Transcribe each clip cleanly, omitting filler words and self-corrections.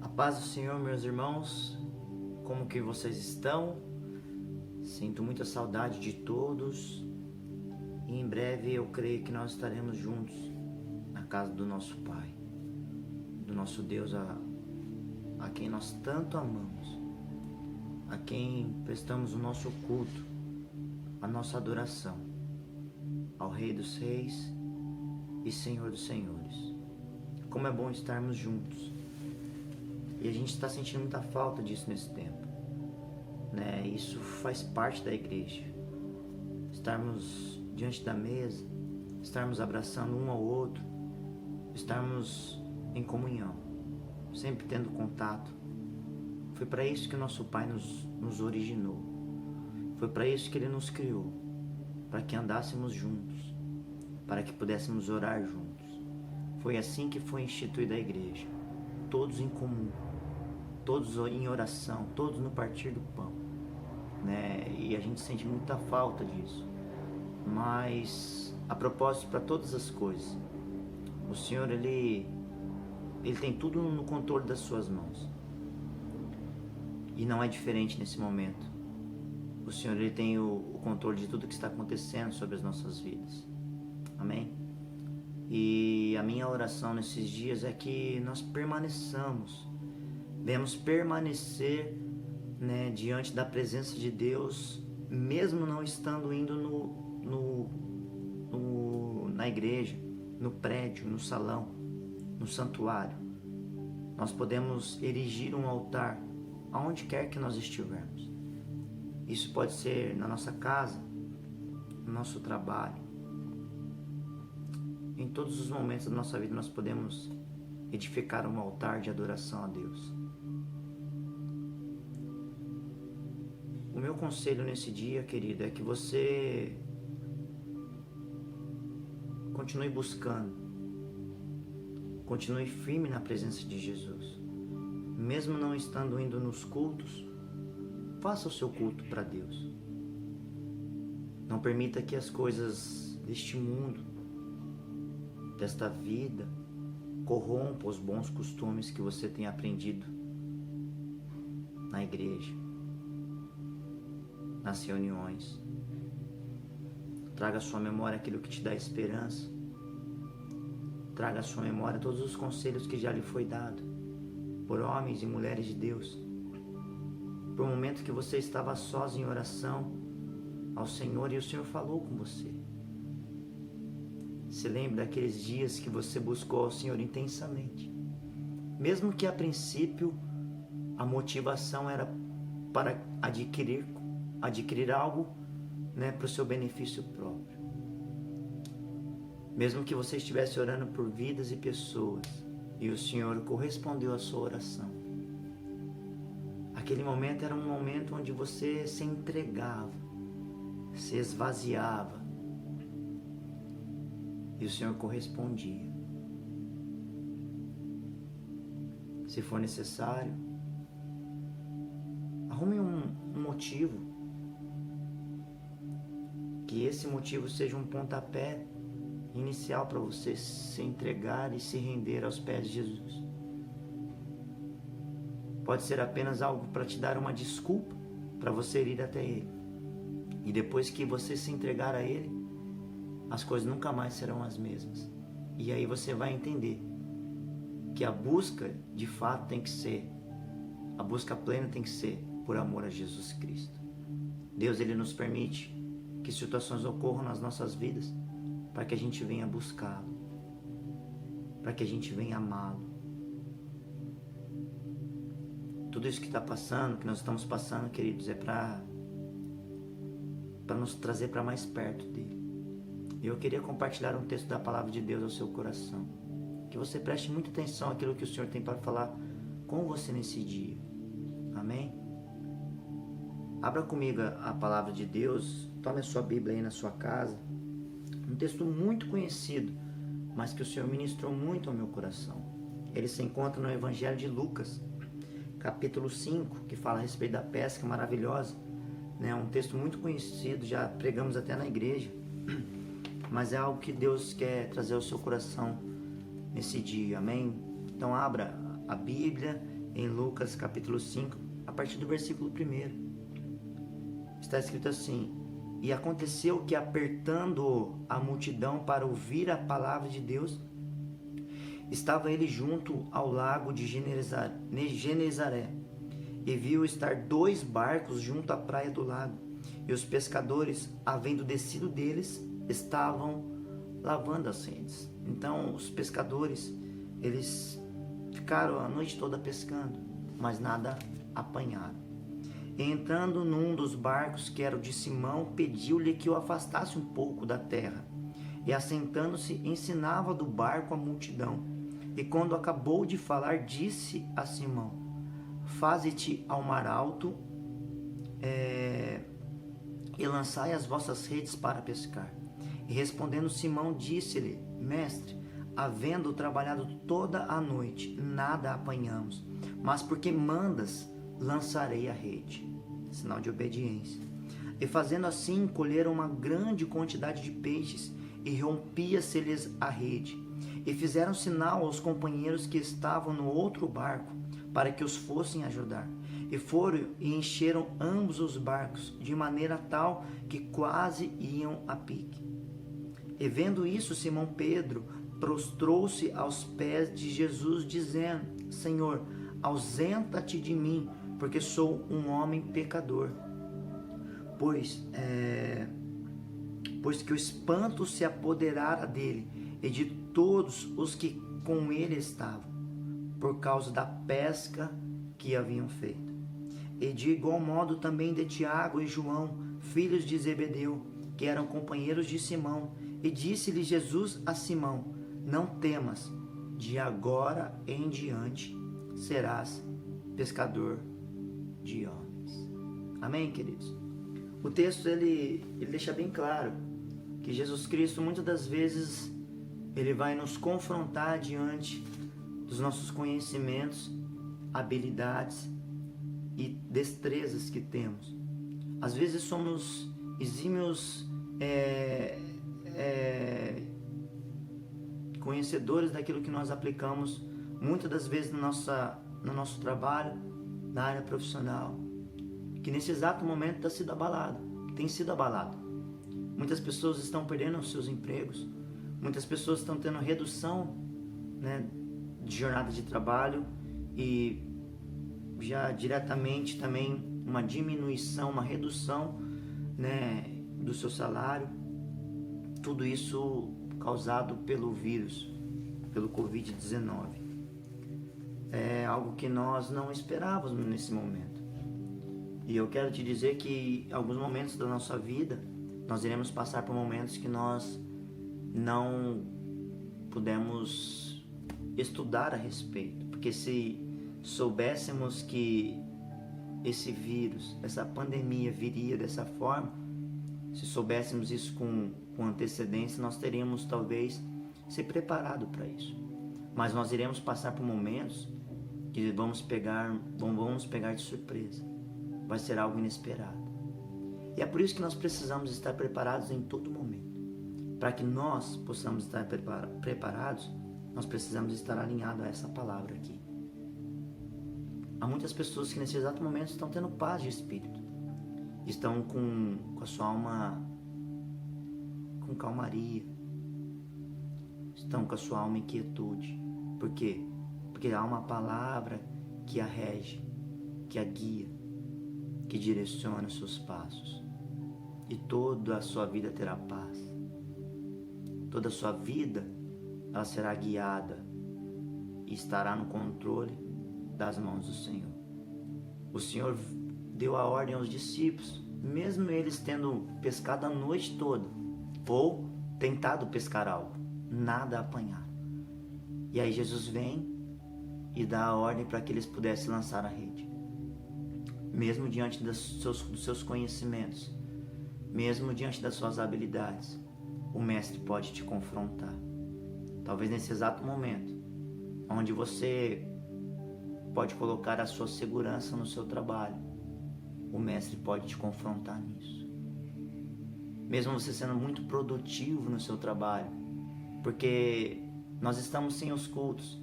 A paz do Senhor, meus irmãos, como que vocês estão? Sinto muita saudade de todos e em breve eu creio que nós estaremos juntos na casa do nosso Pai, do nosso Deus a quem nós tanto amamos, a quem prestamos o nosso culto, a nossa adoração, ao Rei dos Reis e Senhor dos Senhores. Como é bom estarmos juntos. E a gente está sentindo muita falta disso nesse tempo, né? Isso faz parte da igreja. Estarmos diante da mesa, estarmos abraçando um ao outro, estarmos em comunhão, sempre tendo contato. Foi para isso que o nosso Pai nos originou. Foi para isso que Ele nos criou, para que andássemos juntos, para que pudéssemos orar juntos. Foi assim que foi instituída a igreja, todos em comum, todos em oração, todos no partir do pão, né? E a gente sente muita falta disso. Mas a propósito, para todas as coisas, o Senhor ele tem tudo no controle das suas mãos. E não é diferente nesse momento. O Senhor ele tem o controle de tudo que está acontecendo sobre as nossas vidas. Amém? E a minha oração nesses dias é que nós permaneçamos, devemos permanecer, né, diante da presença de Deus, mesmo não estando indo na igreja, no prédio, no salão, no santuário. Nós podemos erigir um altar aonde quer que nós estivermos. Isso pode ser na nossa casa, no nosso trabalho. Em todos os momentos da nossa vida nós podemos edificar um altar de adoração a Deus. O meu conselho nesse dia, querido, é que você continue buscando, continue firme na presença de Jesus. Mesmo não estando indo nos cultos, faça o seu culto para Deus. Não permita que as coisas deste mundo, desta vida, corrompam os bons costumes que você tem aprendido na igreja, nas reuniões. Traga à sua memória aquilo que te dá esperança. Traga à sua memória todos os conselhos que já lhe foi dado por homens e mulheres de Deus. Por um momento que você estava sós em oração ao Senhor e o Senhor falou com você. Se lembre daqueles dias que você buscou ao Senhor intensamente. Mesmo que a princípio a motivação era para adquirir algo, né, para o seu benefício próprio. Mesmo que você estivesse orando por vidas e pessoas e o Senhor correspondeu à sua oração. Aquele momento era um momento onde você se entregava, se esvaziava e o Senhor correspondia. Se for necessário, arrume um motivo, que esse motivo seja um pontapé inicial para você se entregar e se render aos pés de Jesus. Pode ser apenas algo para te dar uma desculpa para você ir até Ele. E depois que você se entregar a Ele, as coisas nunca mais serão as mesmas. E aí você vai entender que a busca de fato tem que ser, a busca plena tem que ser por amor a Jesus Cristo. Deus ele nos permite que situações ocorram nas nossas vidas para que a gente venha buscá-lo, para que a gente venha amá-lo. Tudo isso que está passando, que nós estamos passando, queridos, é para nos trazer para mais perto dele. E eu queria compartilhar um texto da palavra de Deus ao seu coração. Que você preste muita atenção àquilo que o Senhor tem para falar com você nesse dia. Amém? Abra comigo a palavra de Deus. Tome a sua Bíblia aí na sua casa. Um texto muito conhecido, mas que o Senhor ministrou muito ao meu coração. Ele se encontra no Evangelho de Lucas, capítulo 5, que fala a respeito da pesca maravilhosa. Um texto muito conhecido, já pregamos até na igreja. Mas é algo que Deus quer trazer ao seu coração nesse dia, amém? Então abra a Bíblia em Lucas capítulo 5, a partir do versículo 1. Está escrito assim: E aconteceu que, apertando a multidão para ouvir a palavra de Deus, estava ele junto ao lago de Genezaré, e viu estar 2 barcos junto à praia do lago, e os pescadores, havendo descido deles, estavam lavando as redes. Então os pescadores, eles ficaram a noite toda pescando, mas nada apanharam. E entrando num dos barcos, que era o de Simão, pediu-lhe que o afastasse um pouco da terra. E assentando-se, ensinava do barco a multidão. E quando acabou de falar, disse a Simão: Faze-te ao mar alto e lançai as vossas redes para pescar. E respondendo Simão, disse-lhe: Mestre, havendo trabalhado toda a noite, nada apanhamos, mas porque mandas, lançarei a rede. Sinal de obediência. E fazendo assim, colheram uma grande quantidade de peixes, e rompia-se-lhes a rede. E fizeram sinal aos companheiros que estavam no outro barco, para que os fossem ajudar. E foram e encheram ambos os barcos, de maneira tal que quase iam a pique. E vendo isso, Simão Pedro prostrou-se aos pés de Jesus, dizendo: Senhor, ausenta-te de mim, porque sou um homem pecador. Pois que o espanto se apoderara dele e de todos os que com ele estavam, por causa da pesca que haviam feito. E de igual modo também de Tiago e João, filhos de Zebedeu, que eram companheiros de Simão. E disse-lhe Jesus a Simão: Não temas, de agora em diante serás pescador de homens. Amém, queridos? O texto ele deixa bem claro que Jesus Cristo, muitas das vezes, ele vai nos confrontar diante dos nossos conhecimentos, habilidades e destrezas que temos. Às vezes somos exímios conhecedores daquilo que nós aplicamos, muitas das vezes no nosso trabalho, na área profissional, que nesse exato momento tem sido abalado. Muitas pessoas estão perdendo os seus empregos, muitas pessoas estão tendo redução, de jornada de trabalho e já diretamente também uma diminuição, uma redução, do seu salário. Tudo isso causado pelo vírus, pelo Covid-19. É algo que nós não esperávamos nesse momento. E eu quero te dizer que em alguns momentos da nossa vida, nós iremos passar por momentos que nós não pudemos estudar a respeito. Porque se soubéssemos que esse vírus, essa pandemia viria dessa forma, se soubéssemos isso com antecedência, nós teríamos talvez se preparado para isso. Mas nós iremos passar por momentos que vamos pegar de surpresa. Vai ser algo inesperado. E é por isso que nós precisamos estar preparados em todo momento. Para que nós possamos estar preparados, nós precisamos estar alinhados a essa palavra aqui. Há muitas pessoas que nesse exato momento estão tendo paz de espírito. Estão com a sua alma com calmaria. Estão com a sua alma em quietude. Por quê? Porque há uma palavra que a rege, que a guia, que direciona os seus passos. E toda a sua vida terá paz. Toda a sua vida, ela será guiada e estará no controle das mãos do Senhor. O Senhor deu a ordem aos discípulos, mesmo eles tendo pescado a noite toda, ou tentado pescar algo, nada apanharam. E aí Jesus vem e dá a ordem para que eles pudessem lançar a rede. Mesmo diante dos seus conhecimentos, mesmo diante das suas habilidades, o Mestre pode te confrontar. Talvez nesse exato momento, onde você pode colocar a sua segurança no seu trabalho, o Mestre pode te confrontar nisso. Mesmo você sendo muito produtivo no seu trabalho, porque nós estamos sem os cultos,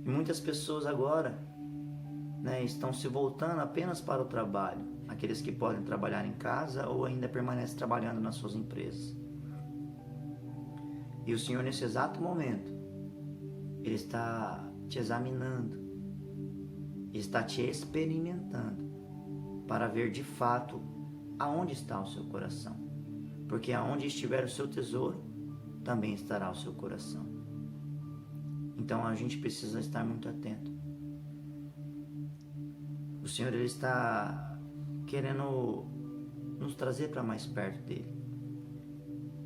E muitas pessoas agora, né, estão se voltando apenas para o trabalho. Aqueles que podem trabalhar em casa ou ainda permanecem trabalhando nas suas empresas. E o Senhor, nesse exato momento, Ele está te examinando, Ele está te experimentando para ver de fato aonde está o seu coração. Porque aonde estiver o seu tesouro, também estará o seu coração. Então a gente precisa estar muito atento. O Senhor, Ele está querendo nos trazer para mais perto dEle.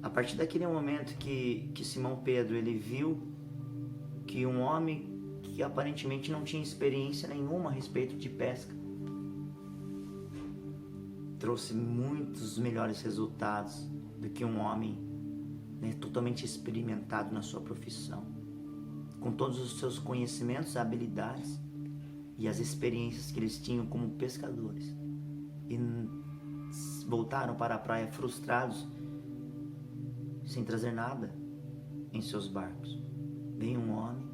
A partir daquele momento que Simão Pedro, ele viu que um homem que aparentemente não tinha experiência nenhuma a respeito de pesca trouxe muitos melhores resultados do que um homem, né, totalmente experimentado na sua profissão, com todos os seus conhecimentos, habilidades e as experiências que eles tinham como pescadores, e voltaram para a praia frustrados, sem trazer nada em seus barcos. Vem um homem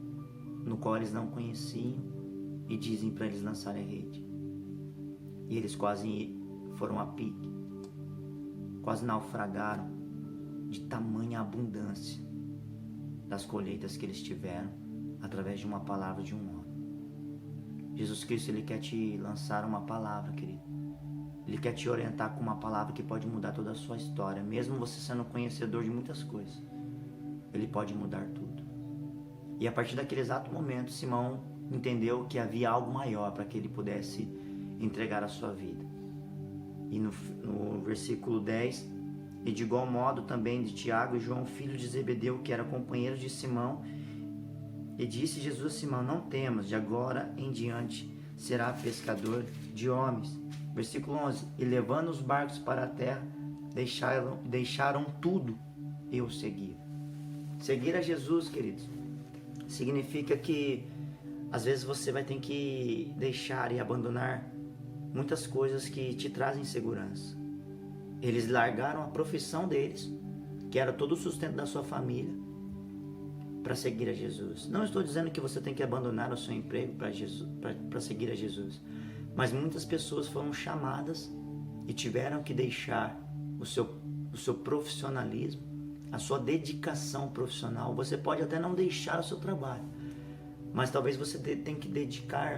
no qual eles não conheciam e dizem para eles lançarem a rede. E eles quase foram a pique, quase naufragaram de tamanha abundância das colheitas que eles tiveram através de uma palavra de um homem. Jesus Cristo, Ele quer te lançar uma palavra, querido. Ele quer te orientar com uma palavra que pode mudar toda a sua história. Mesmo você sendo conhecedor de muitas coisas, Ele pode mudar tudo. E a partir daquele exato momento, Simão entendeu que havia algo maior para que ele pudesse entregar a sua vida. E no versículo 10, e de igual modo também de Tiago e João, filho de Zebedeu, que era companheiro de Simão, e disse Jesus a Simão: não temas, de agora em diante será pescador de homens. Versículo 11, e levando os barcos para a terra, deixaram tudo e o seguiram. Seguir a Jesus, queridos, significa que às vezes você vai ter que deixar e abandonar muitas coisas que te trazem segurança. Eles largaram a profissão deles, que era todo o sustento da sua família, para seguir a Jesus. Não estou dizendo que você tem que abandonar o seu emprego para seguir a Jesus, mas muitas pessoas foram chamadas e tiveram que deixar o seu profissionalismo, a sua dedicação profissional. Você pode até não deixar o seu trabalho, mas talvez você tenha que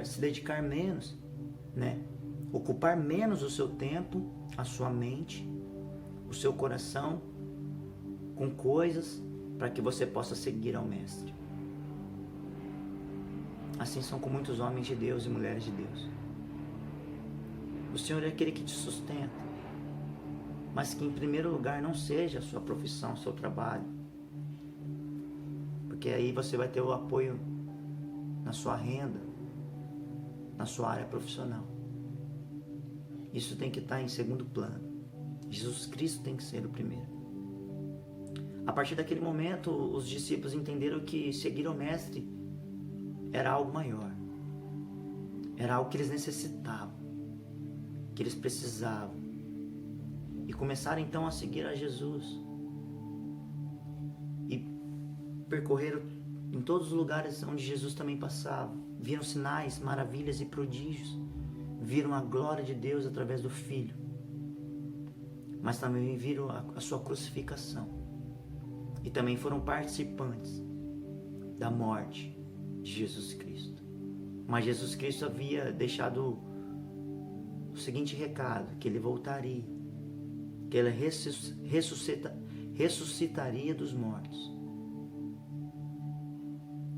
se dedicar menos, né? Ocupar menos o seu tempo, a sua mente, o seu coração com coisas para que você possa seguir ao Mestre. Assim são com muitos homens de Deus e mulheres de Deus. O Senhor é aquele que te sustenta, mas que em primeiro lugar não seja a sua profissão, o seu trabalho, porque aí você vai ter o apoio na sua renda, na sua área profissional. Isso tem que estar em segundo plano. Jesus Cristo tem que ser o primeiro. A partir daquele momento, os discípulos entenderam que seguir o Mestre era algo maior. Era algo que eles necessitavam, que eles precisavam. E começaram então a seguir a Jesus. E percorreram em todos os lugares onde Jesus também passava. Viram sinais, maravilhas e prodígios. Viram a glória de Deus através do Filho. Mas também viram a sua crucificação. E também foram participantes da morte de Jesus Cristo. Mas Jesus Cristo havia deixado o seguinte recado: que Ele voltaria, que Ele ressuscitaria dos mortos,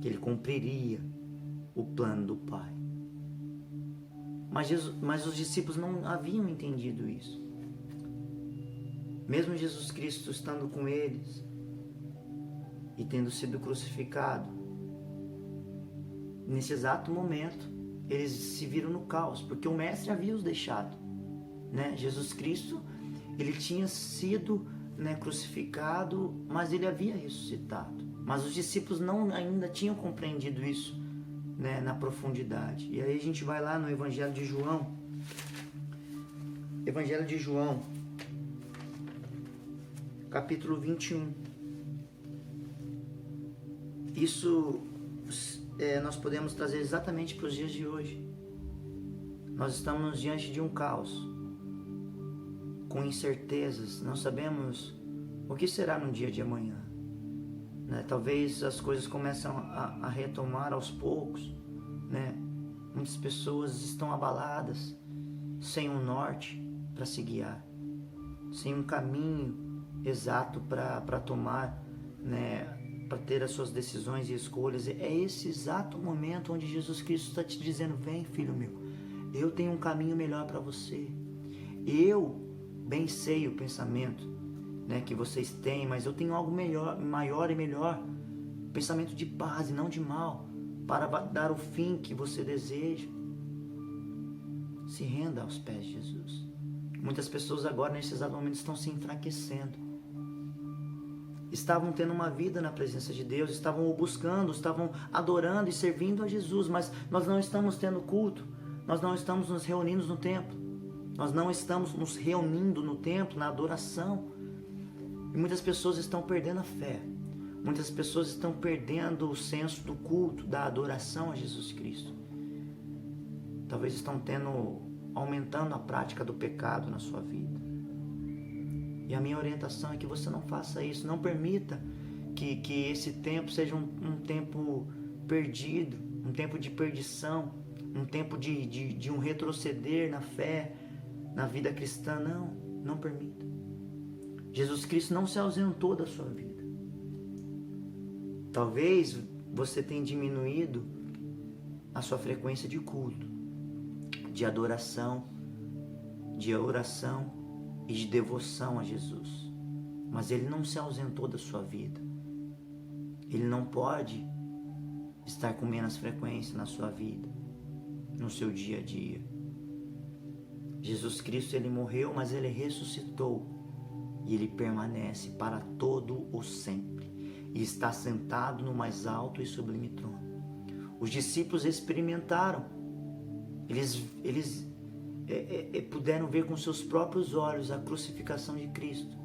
que Ele cumpriria o plano do Pai. Mas os discípulos não haviam entendido isso. Mesmo Jesus Cristo estando com eles e tendo sido crucificado, nesse exato momento eles se viram no caos, porque o Mestre havia os deixado, né? Jesus Cristo, ele tinha sido, né, crucificado, mas ele havia ressuscitado. Mas os discípulos ainda tinham compreendido isso, né, na profundidade. E aí a gente vai lá no Evangelho de João. Evangelho de João, capítulo 21. Isso nós podemos trazer exatamente para os dias de hoje. Nós estamos diante de um caos, com incertezas, não sabemos o que será no dia de amanhã. Né? Talvez as coisas começam a retomar aos poucos, né? Muitas pessoas estão abaladas, sem um norte para se guiar, sem um caminho exato para tomar, né? Para ter as suas decisões e escolhas. É esse exato momento onde Jesus Cristo está te dizendo: vem, filho meu, eu tenho um caminho melhor para você. Eu bem sei o pensamento, né, que vocês têm, mas eu tenho algo melhor, maior e melhor, pensamento de paz e não de mal, para dar o fim que você deseja. Se renda aos pés de Jesus. Muitas pessoas agora, nesse exato momento, estão se enfraquecendo. Estavam tendo uma vida na presença de Deus, estavam o buscando, estavam adorando e servindo a Jesus, mas nós não estamos tendo culto, nós não estamos nos reunindo no templo, nós não estamos nos reunindo no templo, na adoração. E muitas pessoas estão perdendo a fé, muitas pessoas estão perdendo o senso do culto, da adoração a Jesus Cristo. Talvez estão aumentando a prática do pecado na sua vida. E a minha orientação é que você não faça isso. Não permita que esse tempo seja um tempo perdido, um tempo de perdição, um tempo de um retroceder na fé, na vida cristã. Não permita. Jesus Cristo não se ausentou da sua vida. Talvez você tenha diminuído a sua frequência de culto, de adoração, de oração e de devoção a Jesus. Mas Ele não se ausentou da sua vida. Ele não pode estar com menos frequência na sua vida, no seu dia a dia. Jesus Cristo, Ele morreu, mas Ele ressuscitou. E Ele permanece para todo o sempre. E está sentado no mais alto e sublime trono. Os discípulos experimentaram. Eles puderam ver com seus próprios olhos a crucificação de Cristo.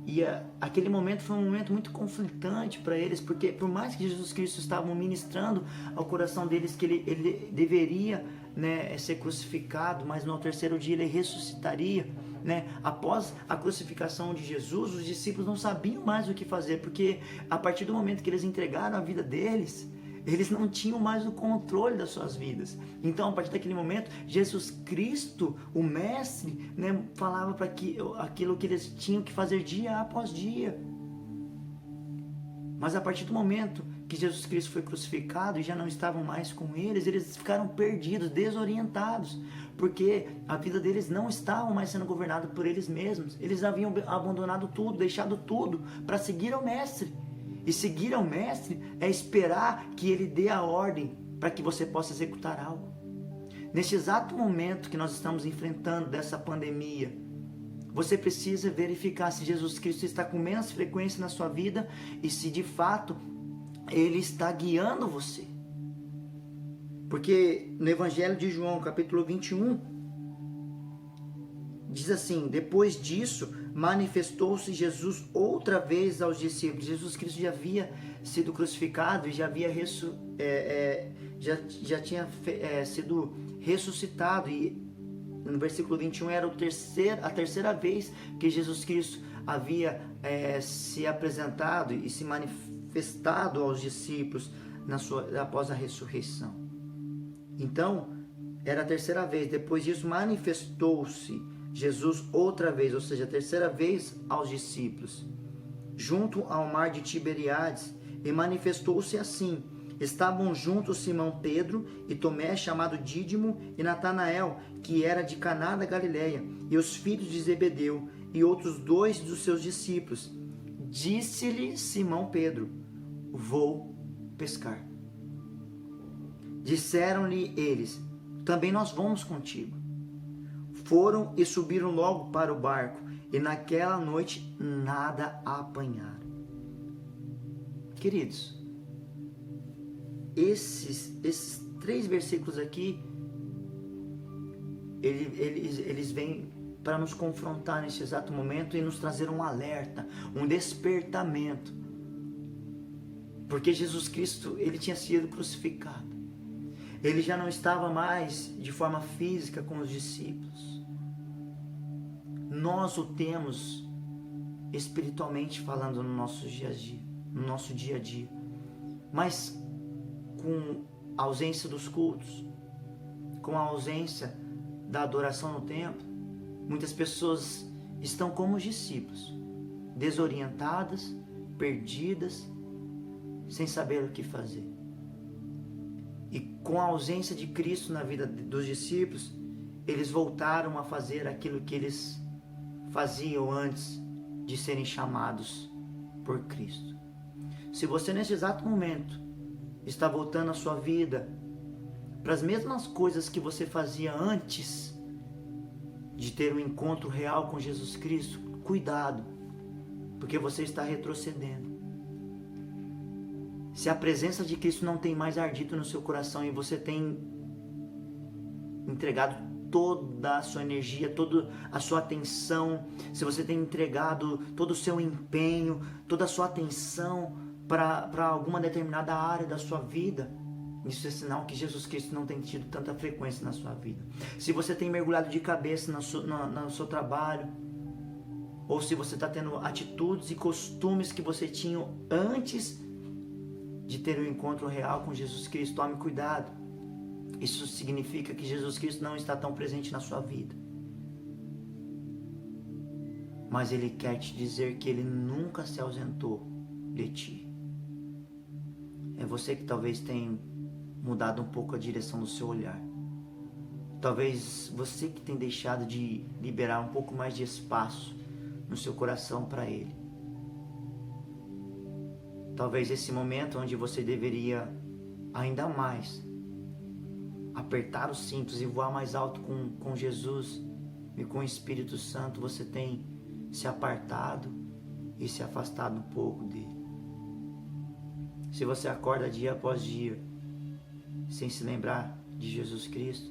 E aquele momento foi um momento muito conflitante para eles, porque por mais que Jesus Cristo estava ministrando ao coração deles que ele deveria, né, ser crucificado, mas no terceiro dia ele ressuscitaria, né? Após a crucificação de Jesus, os discípulos não sabiam mais o que fazer, porque a partir do momento que eles entregaram a vida deles, eles não tinham mais o controle das suas vidas. Então, a partir daquele momento, Jesus Cristo, o Mestre, né, falava para aquilo que eles tinham que fazer dia após dia. Mas a partir do momento que Jesus Cristo foi crucificado e já não estavam mais com eles ficaram perdidos, desorientados, porque a vida deles não estava mais sendo governada por eles mesmos. Eles haviam abandonado tudo, deixado tudo para seguir ao Mestre. E seguir ao Mestre é esperar que Ele dê a ordem para que você possa executar algo. Neste exato momento que nós estamos enfrentando dessa pandemia, você precisa verificar se Jesus Cristo está com menos frequência na sua vida e se de fato Ele está guiando você. Porque no Evangelho de João, capítulo 21, diz assim: depois disso, manifestou-se Jesus outra vez aos discípulos. Jesus Cristo já havia sido crucificado e já havia já tinha sido ressuscitado. E no versículo 21 era a terceira vez que Jesus Cristo havia se apresentado e se manifestado aos discípulos após a ressurreição. Então, era a terceira vez. Depois disso, manifestou-se Jesus outra vez, ou seja, a terceira vez aos discípulos, junto ao mar de Tiberíades, e manifestou-se assim: estavam juntos Simão Pedro e Tomé, chamado Dídimo, e Natanael, que era de Caná da Galileia, e os filhos de Zebedeu, e outros 2 dos seus discípulos. Disse-lhe Simão Pedro: vou pescar. Disseram-lhe eles: também nós vamos contigo. Foram e subiram logo para o barco, e naquela noite nada apanharam. Queridos, esses 3 versículos aqui, eles vêm para nos confrontar nesse exato momento e nos trazer um alerta, um despertamento. Porque Jesus Cristo, ele tinha sido crucificado. Ele já não estava mais de forma física com os discípulos. Nós o temos espiritualmente falando no nosso dia a dia. Mas com a ausência dos cultos, com a ausência da adoração no templo, muitas pessoas estão como os discípulos, desorientadas, perdidas, sem saber o que fazer. E com a ausência de Cristo na vida dos discípulos, eles voltaram a fazer aquilo que eles faziam antes de serem chamados por Cristo. Se você nesse exato momento está voltando a sua vida para as mesmas coisas que você fazia antes de ter um encontro real com Jesus Cristo, cuidado, porque você está retrocedendo. Se a presença de Cristo não tem mais ardido no seu coração e você tem entregado toda a sua energia, toda a sua atenção, se você tem entregado todo o seu empenho, toda a sua atenção para alguma determinada área da sua vida, isso é sinal que Jesus Cristo não tem tido tanta frequência na sua vida. Se você tem mergulhado de cabeça no seu trabalho, ou se você está tendo atitudes e costumes que você tinha antes de ter um encontro real com Jesus Cristo, tome cuidado. Isso significa que Jesus Cristo não está tão presente na sua vida. Mas Ele quer te dizer que Ele nunca se ausentou de ti. É você que talvez tenha mudado um pouco a direção do seu olhar. Talvez você que tem deixado de liberar um pouco mais de espaço no seu coração para Ele. Talvez esse momento onde você deveria ainda mais apertar os cintos e voar mais alto com Jesus e com o Espírito Santo, você tem se apartado e se afastado um pouco dele. Se você acorda dia após dia sem se lembrar de Jesus Cristo,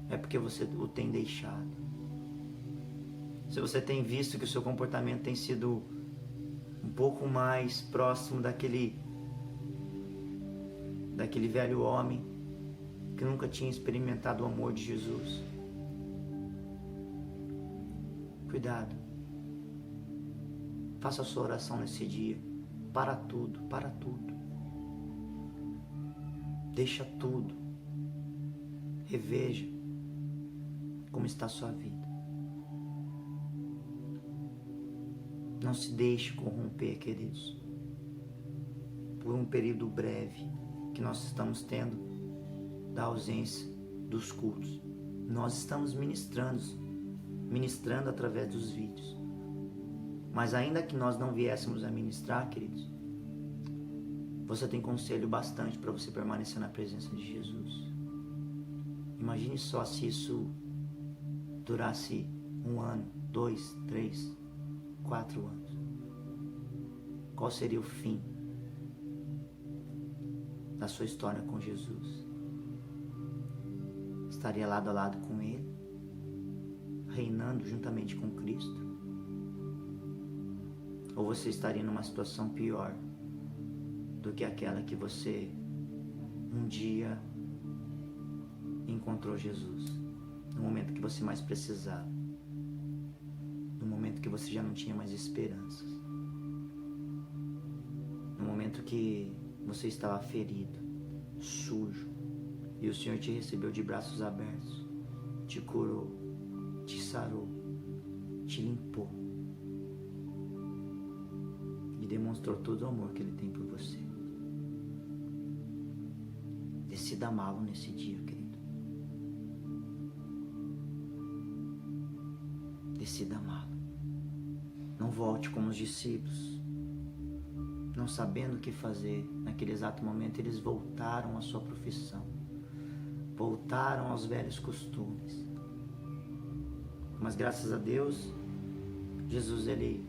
é porque você o tem deixado. Se você tem visto que o seu comportamento tem sido um pouco mais próximo daquele velho homem que nunca tinha experimentado o amor de Jesus, cuidado. Faça a sua oração nesse dia. Para tudo. Deixa tudo. Reveja como está a sua vida. Não se deixe corromper, queridos, por um período breve que nós estamos tendo da ausência dos cultos. Nós estamos ministrando através dos vídeos. Mas ainda que nós não viéssemos a ministrar, queridos, você tem conselho bastante para você permanecer na presença de Jesus. Imagine só se isso durasse 1 ano, 2, 3, 4 anos. Qual seria o fim da sua história com Jesus? Estaria lado a lado com Ele, reinando juntamente com Cristo? Ou você estaria numa situação pior do que aquela que você um dia encontrou Jesus, no momento que você mais precisava, no momento que você já não tinha mais esperanças, no momento que você estava ferido, sujo, e o Senhor te recebeu de braços abertos, te curou, te sarou, te limpou e demonstrou todo o amor que Ele tem por você. Decida amá-lo nesse dia, querido. Decida amá-lo. Não volte como os discípulos, não sabendo o que fazer. Naquele exato momento eles voltaram à sua profissão, voltaram aos velhos costumes. Mas graças a Deus, Jesus ele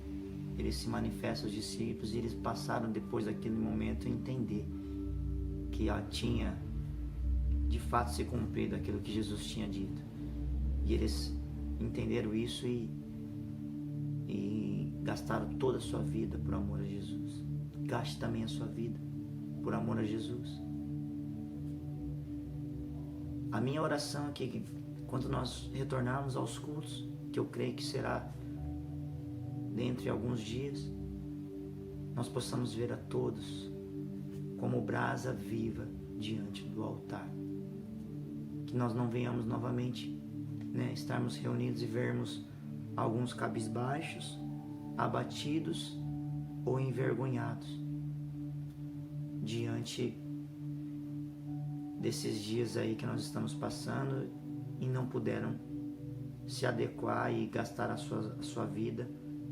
se manifesta aos discípulos e eles passaram depois daquele momento a entender que tinha de fato se cumprido aquilo que Jesus tinha dito. E eles entenderam isso e gastaram toda a sua vida por amor a Jesus. Gaste também a sua vida por amor a Jesus. A minha oração aqui, que quando nós retornarmos aos cultos, que eu creio que será dentro de alguns dias, nós possamos ver a todos como brasa viva diante do altar. Que nós não venhamos novamente, estarmos reunidos e vermos alguns cabisbaixos, abatidos ou envergonhados diante desses dias aí que nós estamos passando e não puderam se adequar e gastar a sua vida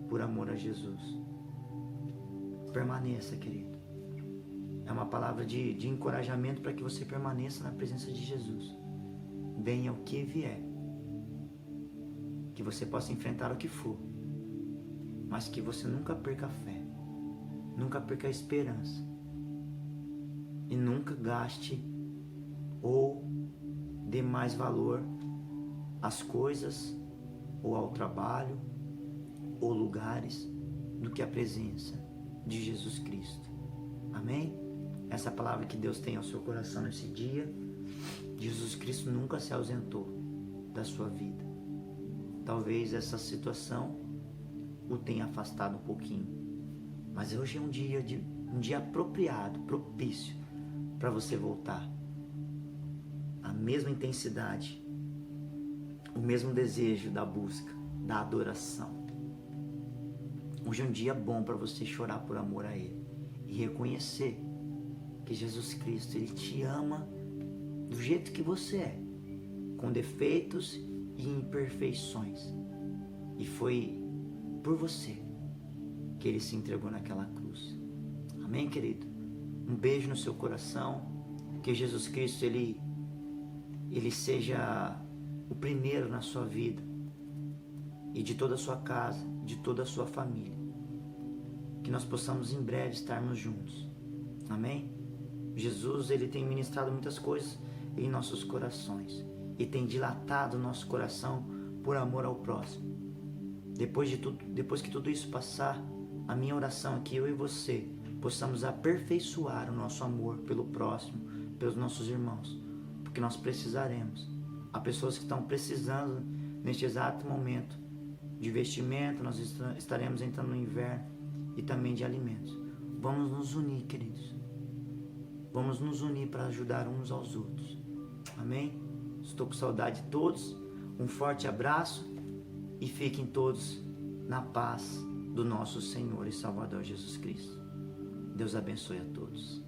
por amor a Jesus. Permaneça, querido. É uma palavra de encorajamento para que você permaneça na presença de Jesus. Venha o que vier. Que você possa enfrentar o que for. Mas que você nunca perca a fé. Nunca perca a esperança. E nunca gaste ou dê mais valor às coisas ou ao trabalho ou lugares do que a presença de Jesus Cristo. Amém? Essa é a palavra que Deus tem ao seu coração nesse dia. Jesus Cristo nunca se ausentou da sua vida. Talvez essa situação o tenha afastado um pouquinho, mas hoje é um dia apropriado, propício para você voltar. A mesma intensidade, o mesmo desejo da busca, da adoração. Hoje é um dia bom para você chorar por amor a Ele e reconhecer que Jesus Cristo, Ele te ama do jeito que você é, com defeitos e imperfeições. E foi por você que Ele se entregou naquela cruz. Amém, querido? Um beijo no seu coração. Que Jesus Cristo, Ele seja o primeiro na sua vida e de toda a sua casa, de toda a sua família. Que nós possamos em breve estarmos juntos. Amém? Jesus, Ele tem ministrado muitas coisas em nossos corações e tem dilatado o nosso coração por amor ao próximo. Depois que tudo isso passar, a minha oração é que eu e você possamos aperfeiçoar o nosso amor pelo próximo, pelos nossos irmãos, porque nós precisaremos. Há pessoas que estão precisando neste exato momento de vestimento, nós estaremos entrando no inverno e também de alimentos. Vamos nos unir, queridos. Vamos nos unir para ajudar uns aos outros. Amém? Estou com saudade de todos. Um forte abraço e fiquem todos na paz do nosso Senhor e Salvador Jesus Cristo. Deus abençoe a todos.